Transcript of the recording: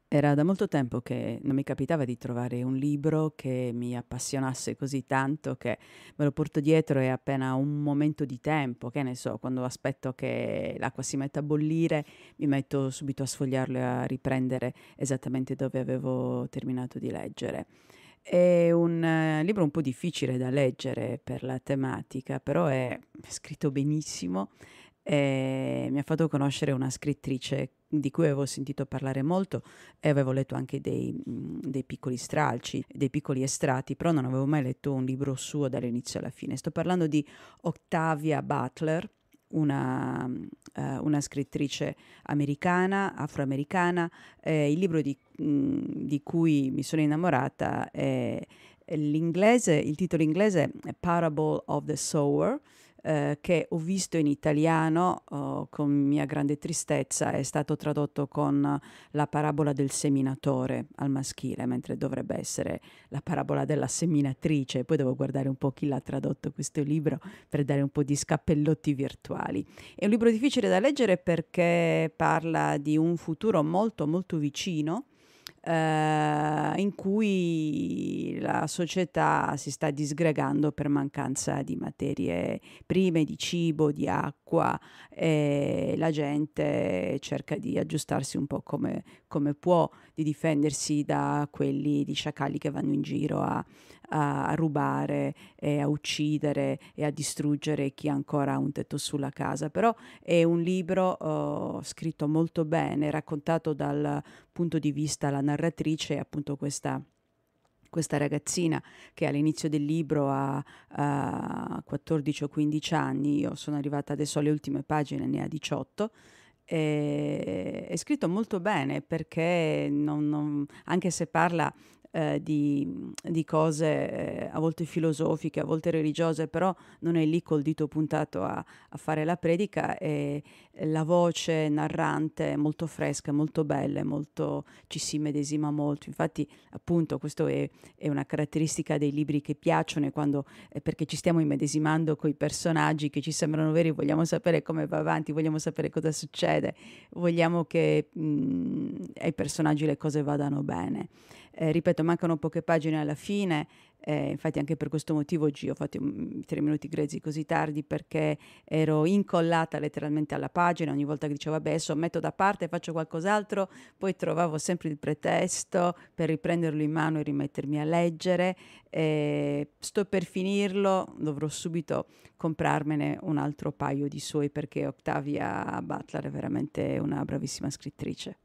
Era da molto tempo che non mi capitava di trovare un libro che mi appassionasse così tanto che me lo porto dietro e appena un momento di tempo, che ne so, quando aspetto che l'acqua si metta a bollire, mi metto subito a sfogliarlo e a riprendere esattamente dove avevo terminato di leggere. È un libro un po' difficile da leggere per la tematica, però è scritto benissimo e mi ha fatto conoscere una scrittrice di cui avevo sentito parlare molto e avevo letto anche dei piccoli stralci, dei piccoli estratti, però non avevo mai letto un libro suo dall'inizio alla fine. Sto parlando di Octavia Butler, una scrittrice americana, afroamericana. Il libro di cui mi sono innamorata è il titolo inglese è Parable of the Sower, che ho visto in italiano, con mia grande tristezza, è stato tradotto con la parabola del seminatore al maschile, mentre dovrebbe essere la parabola della seminatrice. Poi devo guardare un po' chi l'ha tradotto questo libro per dare un po' di scappellotti virtuali. È un libro difficile da leggere perché parla di un futuro molto molto vicino, in cui la società si sta disgregando per mancanza di materie prime, di cibo, di acqua, e la gente cerca di aggiustarsi un po' come può, di difendersi da quelli, di sciacalli che vanno in giro a rubare e a uccidere e a distruggere chi ha ancora un tetto sulla casa. Però è un libro scritto molto bene, raccontato dal punto di vista, la narratrice è appunto questa ragazzina che all'inizio del libro ha 14 o 15 anni. Io sono arrivata adesso alle ultime pagine, ne ha 18. È scritto molto bene perché anche se parla di cose a volte filosofiche, a volte religiose, però non è lì col dito puntato a fare la predica, e la voce narrante è molto fresca, molto bella, ci si medesima molto. Infatti, appunto, questo è una caratteristica dei libri che piacciono, perché ci stiamo immedesimando con i personaggi che ci sembrano veri, vogliamo sapere come va avanti, vogliamo sapere cosa succede, vogliamo che ai personaggi le cose vadano bene. Ripeto, mancano poche pagine alla fine, infatti anche per questo motivo oggi ho fatto 3 minuti grezzi così tardi, perché ero incollata letteralmente alla pagina. Ogni volta che dicevo vabbè adesso metto da parte, faccio qualcos'altro, poi trovavo sempre il pretesto per riprenderlo in mano e rimettermi a leggere. Sto per finirlo, dovrò subito comprarmene un altro paio di suoi, perché Octavia Butler è veramente una bravissima scrittrice.